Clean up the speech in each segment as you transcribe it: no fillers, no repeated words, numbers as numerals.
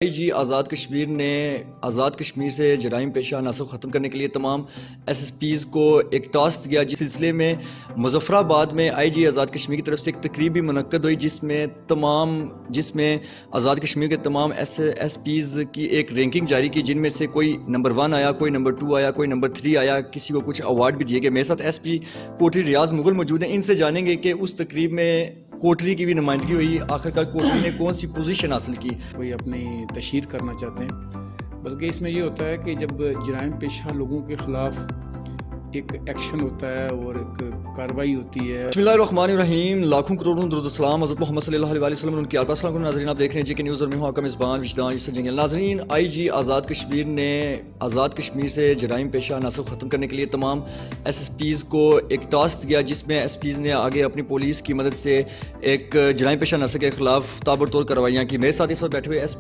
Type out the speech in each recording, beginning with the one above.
جی آزاد کشمیر نے آزاد کشمیر سے جرائم پیشہ عناصر کو ختم کرنے کے لیے تمام ایس ایس پیز کو ایک ٹاسک دیا، جس سلسلے میں مظفر آباد میں آئی جی آزاد کشمیر کی طرف سے ایک تقریب بھی منعقد ہوئی، جس میں آزاد کشمیر کے تمام ایس پیز کی ایک رینکنگ جاری کی، جن میں سے کوئی نمبر 1 آیا، کوئی نمبر 2 آیا، کوئی نمبر 3 آیا، کسی کو کچھ ایوارڈ بھی دیے گئے۔ میرے ساتھ ایس پی کوٹلی ریاض مغل موجود ہیں، ان سے جانیں گے کہ اس تقریب میں کوٹلی کی بھی نمائندگی ہوئی، آخرکار کوٹلی نے کون سی پوزیشن حاصل کی۔ کوئی اپنی تشہیر کرنا چاہتے ہیں، بلکہ اس میں یہ ہوتا ہے کہ جب جرائم پیشہ لوگوں کے خلاف ایک ایکشن ہوتا ہے اور ایک کارروائی ہوتی ہے۔ بسم اللہ الرحمن الرحیم، لاکھوں کروڑوں درود السلام حضرت محمد صلی اللہ علیہ وسلم ان کی آل پر السلام علیکم۔ ناظرین آپ دیکھ رہے ہیں جی کے نیوز اور میں ہوں آپ کا میزبان وجدان یوسف جنگل۔ ناظرین، آئی جی آزاد کشمیر نے آزاد کشمیر سے جرائم پیشہ عناصر کو ختم کرنے کے لیے تمام ایس ایس پیز کو ایک ٹاسک دیا، جس میں ایس پیز نے آگے اپنی پولیس کی مدد سے ایک جرائم پیشہ عناصر کے خلاف تابڑتوڑ کارروائیاں کی۔ میرے ساتھ اس وقت بیٹھے ہوئے ایس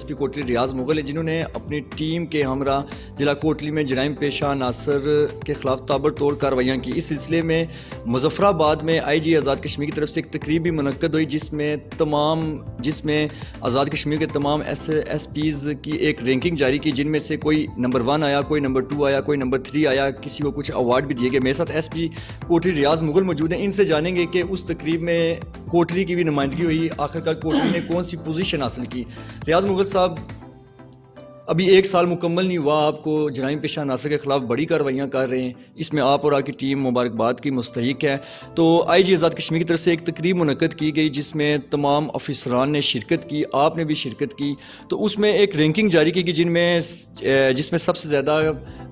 پی کوٹلی ریاض مغل ہیں، جنہوں نے اپنی ٹیم کے ہمراہ ضلع کوٹلی میں جرائم پیشہ عناصر کے خلاف تابڑتوڑ کارروائیاں کی۔ اس سلسلے میں مظفر آباد میں آئی جی آزاد کشمیر کی طرف سے ایک تقریب بھی منعقد ہوئی، جس میں آزاد کشمیر کے تمام ایس پیز کی ایک رینکنگ جاری کی، جن میں سے کوئی نمبر 1 آیا، کوئی نمبر 2 آیا، کوئی نمبر 3 آیا، کسی کو کچھ ایوارڈ بھی دیے گئے۔ میرے ساتھ ایس پی کوٹلی ریاض مغل موجود ہیں، ان سے جانیں گے کہ اس تقریب میں کوٹلی کی بھی نمائندگی ہوئی، آخرکار کوٹلی نے کون سی پوزیشن حاصل کی۔ ریاض مغل صاحب، ابھی 1 سال مکمل نہیں ہوا، آپ کو جرائم پیشہ عناصر کے خلاف بڑی کارروائیاں کر رہے ہیں، اس میں آپ اور آپ کی ٹیم مبارکباد کی مستحق ہے۔ تو آئی جی آزاد کشمیر کی طرف سے ایک تقریب منعقد کی گئی، جس میں تمام افسران نے شرکت کی، آپ نے بھی شرکت کی۔ تو اس میں ایک رینکنگ جاری کی گئی، جس میں سب سے زیادہ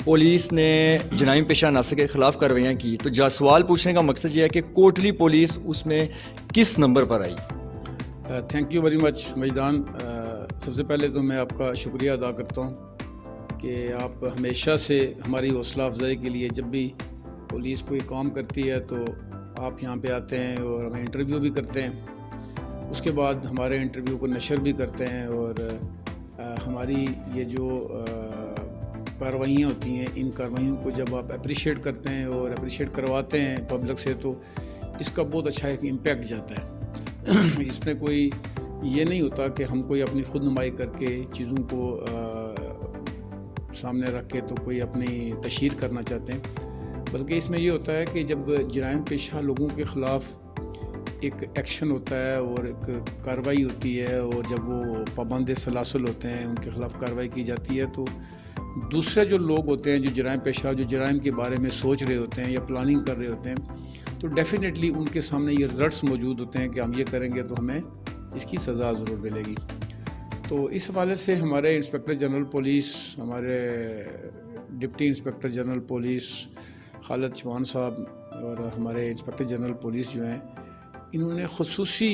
پولیس نے جرائم پیشہ عناصر کے خلاف کارروائیاں کی۔ تو سوال پوچھنے کا مقصد یہ ہے کہ کوٹلی پولیس اس میں کس نمبر پر آئی؟ تھینک یو ویری مچ مجدان۔ سب سے پہلے تو میں آپ کا شکریہ ادا کرتا ہوں کہ آپ ہمیشہ سے ہماری حوصلہ افزائی کے لیے جب بھی پولیس کوئی کام کرتی ہے تو آپ یہاں پہ آتے ہیں اور ہمیں انٹرویو بھی کرتے ہیں، اس کے بعد ہمارے انٹرویو کو نشر بھی کرتے ہیں، اور ہماری یہ جو کارروائیاں ہوتی ہیں، ان کارروائیوں کو جب آپ اپریشیٹ کرتے ہیں اور اپریشیٹ کرواتے ہیں پبلک سے، تو اس کا بہت اچھا ایک امپیکٹ جاتا ہے۔ اس میں کوئی یہ نہیں ہوتا کہ ہم کوئی اپنی خود نمائی کر کے چیزوں کو سامنے رکھ کے تو کوئی اپنی تشہیر کرنا چاہتے ہیں، بلکہ اس میں یہ ہوتا ہے کہ جب جرائم پیشہ لوگوں کے خلاف ایک ایکشن ہوتا ہے اور ایک کارروائی ہوتی ہے، اور جب وہ پابند سلاسل ہوتے ہیں، ان کے خلاف کارروائی کی جاتی ہے، تو دوسرے جو لوگ ہوتے ہیں، جو جرائم پیشہ، جو جرائم کے بارے میں سوچ رہے ہوتے ہیں یا پلاننگ کر رہے ہوتے ہیں، تو ڈیفینیٹلی ان کے سامنے یہ رزلٹس موجود ہوتے ہیں کہ ہم یہ کریں گے تو ہمیں اس کی سزا ضرور ملے گی۔ تو اس حوالے سے ہمارے انسپکٹر جنرل پولیس، ہمارے ڈپٹی انسپکٹر جنرل پولیس خالد چوہان صاحب اور ہمارے انسپکٹر جنرل پولیس جو ہیں، انہوں نے خصوصی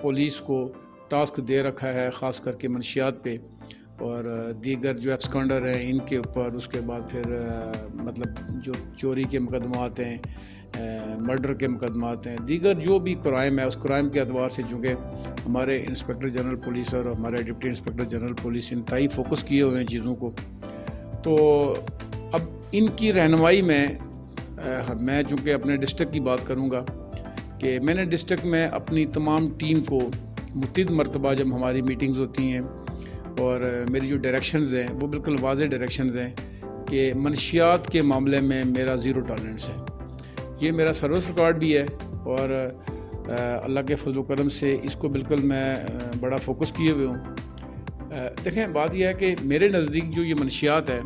پولیس کو ٹاسک دے رکھا ہے، خاص کر کے منشیات پہ اور دیگر جو ایبسکانڈر ہیں ان کے اوپر۔ اس کے بعد پھر مطلب جو چوری کے مقدمات ہیں، مرڈر کے مقدمات ہیں، دیگر جو بھی کرائم ہے، اس کرائم کے اعتبار سے چونکہ ہمارے انسپکٹر جنرل پولیس اور ہمارے ڈپٹی انسپکٹر جنرل پولیس انتہائی فوکس کیے ہوئے ہیں چیزوں کو۔ تو اب ان کی رہنمائی میں چونکہ اپنے ڈسٹرکٹ کی بات کروں گا کہ میں نے ڈسٹرکٹ میں اپنی تمام ٹیم کو متعدد مرتبہ جب ہماری میٹنگز ہوتی ہیں اور میری جو ڈائریکشنز ہیں وہ بالکل واضح ڈائریکشنز ہیں کہ منشیات کے معاملے میں میرا زیرو ٹالرنس ہے۔ یہ میرا سروس ریکارڈ بھی ہے، اور اللہ کے فضل و کرم سے اس کو بالکل میں بڑا فوکس کیے ہوئے ہوں۔ دیکھیں، بات یہ ہے کہ میرے نزدیک جو یہ منشیات ہے،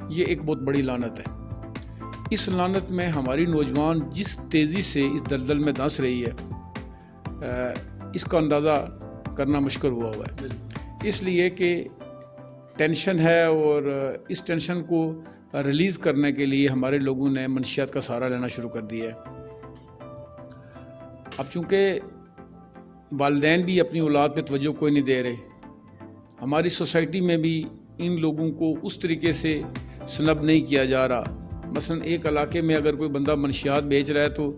یہ ایک بہت بڑی لعنت ہے۔ اس لعنت میں ہماری نوجوان جس تیزی سے اس دلدل میں دھنس رہی ہے، اس کا اندازہ کرنا مشکل ہوا ہے، اس لیے کہ ٹینشن ہے، اور اس ٹینشن کو ریلیز کرنے کے لیے ہمارے لوگوں نے منشیات کا سہارا لینا شروع کر دیا ہے۔ اب چونکہ والدین بھی اپنی اولاد پہ توجہ کوئی نہیں دے رہے، ہماری سوسائٹی میں بھی ان لوگوں کو اس طریقے سے سنب نہیں کیا جا رہا۔ مثلا ایک علاقے میں اگر کوئی بندہ منشیات بیچ رہا ہے تو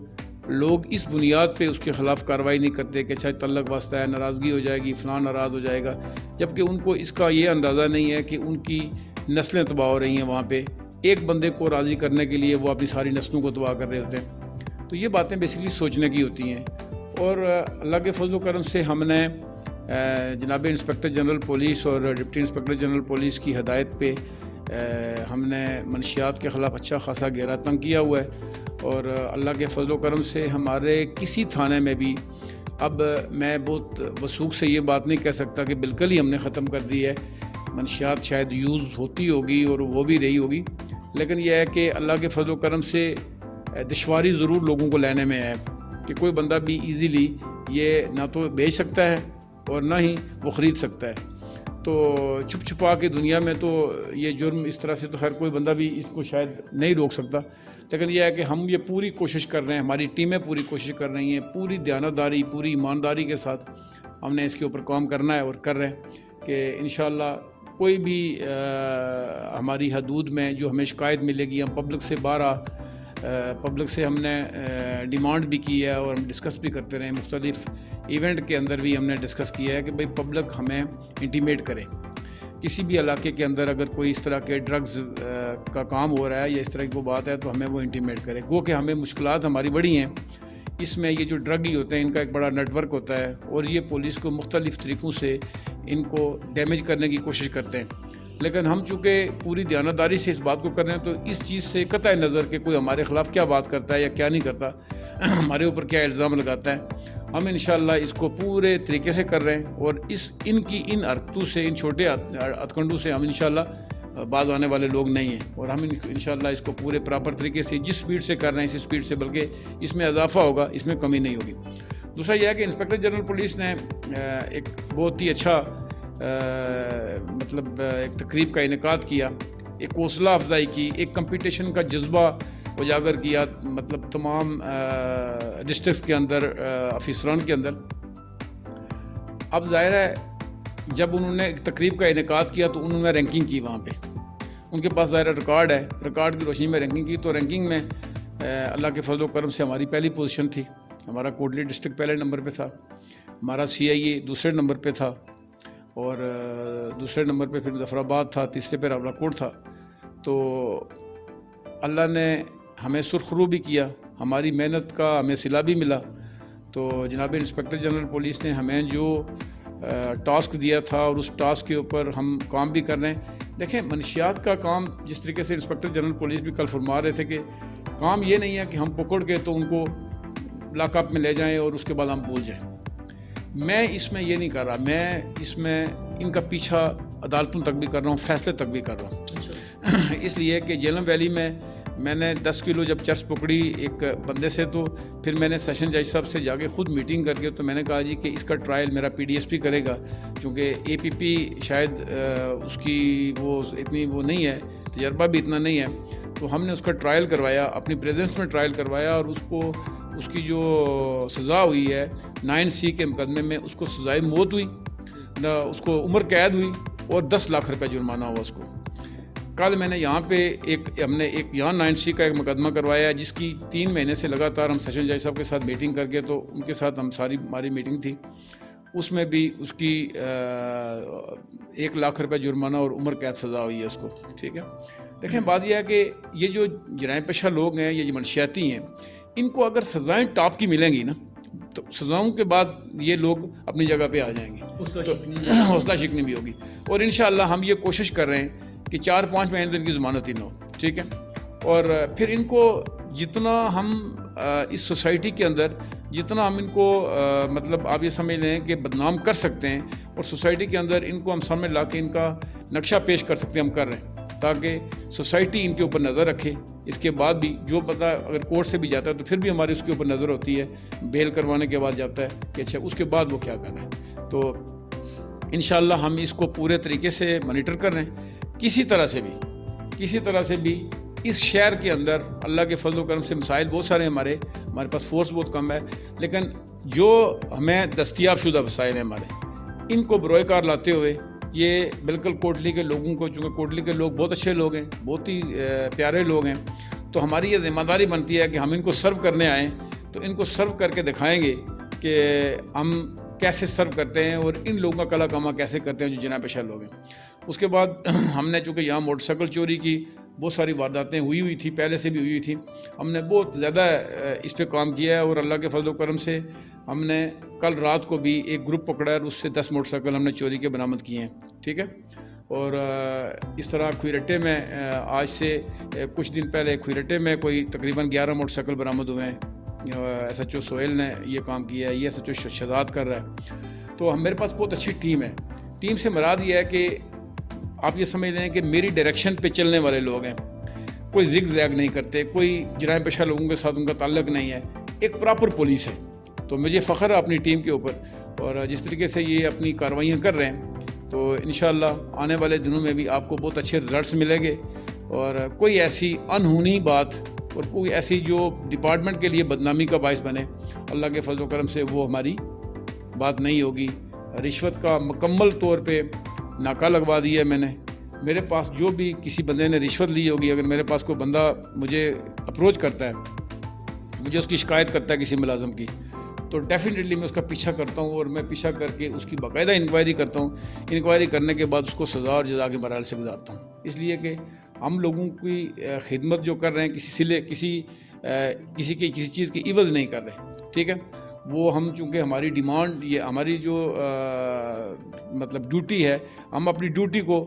لوگ اس بنیاد پہ اس کے خلاف کارروائی نہیں کرتے کہ شاید تعلق واسطہ ہے، ناراضگی ہو جائے گی، فلاں ناراض ہو جائے گا، جبکہ ان کو اس کا یہ اندازہ نہیں ہے کہ ان کی نسلیں تباہ ہو رہی ہیں۔ وہاں پہ ایک بندے کو راضی کرنے کے لیے وہ اپنی ساری نسلوں کو تباہ کر رہے ہوتے ہیں۔ تو یہ باتیں بیسیکلی سوچنے کی ہوتی ہیں، اور اللہ کے فضل و کرم سے ہم نے جناب انسپکٹر جنرل پولیس اور ڈپٹی انسپکٹر جنرل پولیس کی ہدایت پہ ہم نے منشیات کے خلاف اچھا خاصا گھیرا تنگ کیا ہوا ہے، اور اللہ کے فضل و کرم سے ہمارے کسی تھانے میں بھی اب میں بہت وثوق سے یہ بات نہیں کہہ سکتا کہ بالکل ہی ہم نے ختم کر دی ہے۔ منشیات شاید یوز ہوتی ہوگی اور وہ بھی رہی ہوگی، لیکن یہ ہے کہ اللہ کے فضل و کرم سے دشواری ضرور لوگوں کو لینے میں ہے کہ کوئی بندہ بھی ایزیلی یہ نہ تو بیچ سکتا ہے اور نہ ہی وہ خرید سکتا ہے۔ تو چھپ چھپا کے دنیا میں تو یہ جرم اس طرح سے تو خیر کوئی بندہ بھی اس کو شاید نہیں روک سکتا، لیکن یہ ہے کہ ہم یہ پوری کوشش کر رہے ہیں، ہماری ٹیمیں پوری کوشش کر رہی ہیں، پوری دیانتداری پوری ایمانداری کے ساتھ ہم نے اس کے اوپر کام کرنا ہے اور کر رہے ہیں کہ انشاءاللہ کوئی بھی ہماری حدود میں جو ہمیں شکایت ملے گی، ہم پبلک سے پبلک سے ہم نے ڈیمانڈ بھی کی ہے اور ہم ڈسکس بھی کرتے رہے ہیں، مختلف ایونٹ کے اندر بھی ہم نے ڈسکس کیا ہے کہ بھئی پبلک ہمیں انٹیمیٹ کرے، کسی بھی علاقے کے اندر اگر کوئی اس طرح کے ڈرگز کا کام ہو رہا ہے یا اس طرح کی کوئی بات ہے تو ہمیں وہ انٹیمیٹ کرے۔ گو کہ ہمیں مشکلات ہماری بڑی ہیں، اس میں یہ جو ڈرگ ہی ہوتے ہیں ان کا ایک بڑا نیٹ ورک ہوتا ہے اور یہ پولیس کو مختلف طریقوں سے ان کو ڈیمیج کرنے کی کوشش کرتے ہیں، لیکن ہم چونکہ پوری دیانتداری سے اس بات کو کر رہے ہیں تو اس چیز سے قطع نظر کہ کوئی ہمارے خلاف کیا بات کرتا ہے یا کیا نہیں کرتا، ہمارے اوپر کیا الزام لگاتا ہے، ہم انشاءاللہ اس کو پورے طریقے سے کر رہے ہیں اور ان حرکتوں سے، ان چھوٹے ہتھ کنڈوں سے ہم انشاءاللہ باز آنے والے لوگ نہیں ہیں، اور ہم انشاءاللہ اس کو پورے پراپر طریقے سے جس سپیڈ سے کر رہے ہیں اسی سپیڈ سے، بلکہ اس میں اضافہ ہوگا، اس میں کمی نہیں ہوگی۔ دوسرا یہ ہے کہ انسپکٹر جنرل پولیس نے ایک بہت ہی اچھا ایک تقریب کا انعقاد کیا، ایک حوصلہ افزائی کی، ایک کمپٹیشن کا جذبہ اجاگر کیا، تمام ڈسٹرکٹ کے اندر افسران کے اندر۔ اب ظاہر ہے جب انہوں نے ایک تقریب کا انعقاد کیا تو انہوں نے رینکنگ کی، وہاں پہ ان کے پاس ظاہر ریکارڈ ہے، ریکارڈ کی روشنی میں رینکنگ کی، تو رینکنگ میں اللہ کے فضل و کرم سے ہماری پہلی پوزیشن تھی، ہمارا کوٹلی ڈسٹرکٹ پہلے نمبر پہ تھا، ہمارا CIA دوسرے نمبر پہ تھا، اور دوسرے نمبر پہ پھر ظفر آباد تھا، تیسرے پہ راولہ کوٹ تھا۔ تو اللہ نے ہمیں سرخرو بھی کیا، ہماری محنت کا ہمیں صلہ بھی ملا۔ تو جناب انسپکٹر جنرل پولیس نے ہمیں جو ٹاسک دیا تھا اور اس ٹاسک کے اوپر ہم کام بھی کر رہے ہیں۔ دیکھیں منشیات کا کام جس طریقے سے انسپکٹر جنرل پولیس بھی کل فرما رہے تھے کہ کام یہ نہیں ہے کہ ہم پکڑ کے تو ان کو لاک اپ میں لے جائیں اور اس کے بعد ہم بھول جائیں۔ میں اس میں یہ نہیں کر رہا، میں اس میں ان کا پیچھا عدالتوں تک بھی کر رہا ہوں، فیصلے تک بھی کر رہا ہوں۔ اس لیے کہ جہلم ویلی میں نے 10 کلو جب چرس پکڑی ایک بندے سے، تو پھر میں نے سیشن جج صاحب سے جا کے خود میٹنگ کر کے تو میں نے کہا جی کہ اس کا ٹرائل میرا PDSP کرے گا، کیونکہ APP شاید اس کی وہ اتنی وہ نہیں ہے، تجربہ بھی اتنا نہیں ہے، تو ہم نے اس کا ٹرائل کروایا، اپنی پریزنس میں ٹرائل کروایا، اور اس کی جو سزا ہوئی ہے 9C کے مقدمے میں اس کو سزائے موت ہوئی، اس کو عمر قید ہوئی اور 10 لاکھ روپے جرمانہ ہوا اس کو۔ کل میں نے یہاں پہ ہم نے ایک یہاں 9C کا ایک مقدمہ کروایا ہے جس کی 3 مہینے سے لگاتار ہم سیشن جج صاحب کے ساتھ میٹنگ کر کے، تو ان کے ساتھ ہماری میٹنگ تھی، اس میں بھی اس کی 1 لاکھ روپے جرمانہ اور عمر قید سزا ہوئی ہے اس کو، ٹھیک ہے۔ دیکھیں بات یہ ہے کہ یہ جو جرائم پیشہ لوگ ہیں، یہ جو منشیاتی ہیں، ان کو اگر سزائیں ٹاپ کی ملیں گی نا تو سزاؤں کے بعد یہ لوگ اپنی جگہ پہ آ جائیں گے، حوصلہ شکنی بھی ہوگی، اور انشاءاللہ ہم یہ کوشش کر رہے ہیں کہ 4-5 مہینے ان کی ضمانت ہی نہ ہو، ٹھیک ہے۔ اور پھر ان کو جتنا ہم اس سوسائٹی کے اندر جتنا ہم ان کو آپ یہ سمجھ لیں کہ بدنام کر سکتے ہیں اور سوسائٹی کے اندر ان کو ہم سامنے لا کے ان کا نقشہ پیش کر سکتے ہیں، ہم کر رہے ہیں، تاکہ سوسائٹی ان کے اوپر نظر رکھے۔ اس کے بعد بھی جو بندہ اگر کورٹ سے بھی جاتا ہے تو پھر بھی ہماری اس کے اوپر نظر ہوتی ہے، بیل کروانے کے بعد جاتا ہے کہ اچھا اس کے بعد وہ کیا کر رہا ہے۔ تو انشاءاللہ ہم اس کو پورے طریقے سے مانیٹر کر رہے ہیں، کسی طرح سے بھی اس شہر کے اندر اللہ کے فضل و کرم سے مسائل بہت سارے ہیں، ہمارے پاس فورس بہت کم ہے، لیکن جو ہمیں دستیاب شدہ وسائل ہیں ہمارے، ان کو بروئے کار لاتے ہوئے یہ بالکل کوٹلی کے لوگوں کو، چونکہ کوٹلی کے لوگ بہت اچھے لوگ ہیں، بہت ہی پیارے لوگ ہیں، تو ہماری یہ ذمہ داری بنتی ہے کہ ہم ان کو سرو کرنے آئیں تو ان کو سرو کر کے دکھائیں گے کہ ہم کیسے سرو کرتے ہیں اور ان لوگوں کا کلا کما کیسے کرتے ہیں جو جناب پیشہ لوگ ہیں۔ اس کے بعد ہم نے چونکہ یہاں موٹر سائیکل چوری کی بہت ساری وارداتیں ہوئی تھی، پہلے سے بھی ہوئی تھی. ہم نے بہت زیادہ اس پہ کام کیا ہے، اور اللہ کے فضل و کرم سے ہم نے کل رات کو بھی ایک گروپ پکڑا ہے، اس سے 10 موٹر سائیکل ہم نے چوری کے برآمد کیے ہیں. ٹھیک ہے. اور اس طرح کھوئی میں آج سے کچھ دن پہلے کھوئی میں کوئی تقریباً 11 موٹر سائیکل برآمد ہوئے ہیں. ایس ایچ او سہیل نے یہ کام کیا ہے، یہ ایس ایچ او شہزاد کر رہا ہے. تو میرے پاس بہت اچھی ٹیم ہے. ٹیم سے مراد یہ ہے کہ آپ یہ سمجھ لیں کہ میری ڈائریکشن پہ چلنے والے لوگ ہیں. کوئی زگ زیگ نہیں کرتے، کوئی جرائم پیشہ لوگوں کے ساتھ ان کا تعلق نہیں ہے، ایک پراپر پولیس ہے. تو مجھے فخر ہے اپنی ٹیم کے اوپر، اور جس طریقے سے یہ اپنی کارروائیاں کر رہے ہیں تو انشاءاللہ آنے والے دنوں میں بھی آپ کو بہت اچھے رزلٹس ملیں گے. اور کوئی ایسی انہونی بات اور کوئی ایسی جو ڈپارٹمنٹ کے لیے بدنامی کا باعث بنے، اللہ کے فضل و کرم سے وہ ہماری بات نہیں ہوگی. رشوت کا مکمل طور پہ ناکہ لگوا دیا ہے میں نے. میرے پاس جو بھی کسی بندے نے رشوت لی ہوگی، اگر میرے پاس کوئی بندہ مجھے اپروچ کرتا ہے، مجھے اس کی شکایت کرتا ہے کسی ملازم کی، تو ڈیفینیٹلی میں اس کا پیچھا کرتا ہوں، اور میں پیچھا کر کے اس کی باقاعدہ انکوائری کرتا ہوں. انکوائری کرنے کے بعد اس کو سزا اور جزا کے مراحل سے گزارتا ہوں. اس لیے کہ ہم لوگوں کی خدمت جو کر رہے ہیں، کسی چیز کی عوض نہیں کر رہے. ٹھیک ہے. وہ ہم چونکہ ہماری ڈیمانڈ، یہ ہماری جو مطلب ڈیوٹی ہے، ہم اپنی ڈیوٹی کو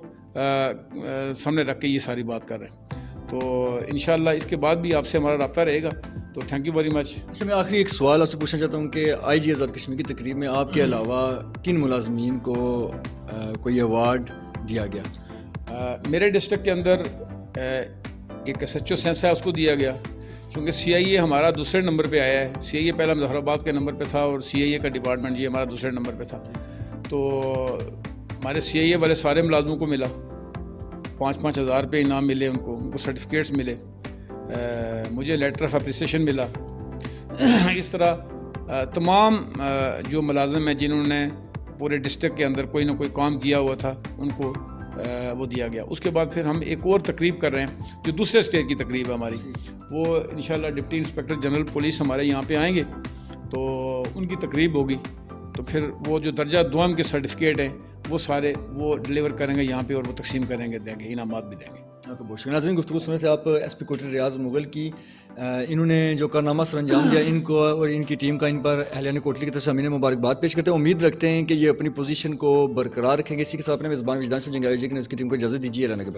سامنے رکھ کے یہ ساری بات کر رہے ہیں. تو انشاءاللہ اس کے بعد بھی آپ سے ہمارا رابطہ رہے گا. تو تھینک یو ویری مچ. اچھا، میں آخری ایک سوال آپ سے پوچھنا چاہتا ہوں کہ آئی جی آزاد کشمیر کی تقریب میں آپ کے علاوہ کن ملازمین کو کوئی ایوارڈ دیا گیا؟ میرے ڈسٹرکٹ کے اندر ایک ایس ایچ او سینسا ہے، اس کو دیا گیا. چونکہ سی آئی اے ہمارا دوسرے نمبر پہ آیا ہے. سی آئی اے پہلا مظفر آباد کے نمبر پہ تھا، اور سی آئی اے کا ڈپارٹمنٹ یہ ہمارا دوسرے نمبر پہ تھا. تو ہمارے سی آئی اے والے سارے ملازموں کو ملا 5-5 ہزار روپے انعام ملے، ان کو سرٹیفکیٹس ملے، مجھے لیٹر آف اپریسیشن ملا. اس طرح تمام جو ملازم ہیں جنہوں نے پورے ڈسٹرکٹ کے اندر کوئی نہ کوئی کام کیا ہوا تھا، ان کو وہ دیا گیا. اس کے بعد پھر ہم ایک اور تقریب کر رہے ہیں جو دوسرے اسٹیٹ کی تقریب ہے ہماری. وہ انشاءاللہ ڈپٹی انسپیکٹر جنرل پولیس ہمارے یہاں پہ آئیں گے، تو ان کی تقریب ہوگی. تو پھر وہ جو درجہ دوم کے سرٹیفکیٹ ہیں وہ سارے وہ ڈلیور کریں گے یہاں پہ، اور وہ تقسیم کریں گے، دیں گے، انعامات بھی دیں گے. آپ کو بہت شکریہ. ناظرین، گفتگو سنے تھے آپ ایس پی کوٹلی ریاض مغل کی. انہوں نے جو کارنامہ سر انجام دیا، ان کو اور ان کی ٹیم کا ان پر اہلیان کوٹلی کی طرف سے ہمیں مبارکباد پیش کرتے ہیں. امید رکھتے ہیں کہ یہ اپنی پوزیشن کو برقرار رکھیں گے. اسی کے ساتھ اپنے میزبان وجدان سے جنگل جی کی ٹیم کو اجازت دیجیے. اللہ کے بعد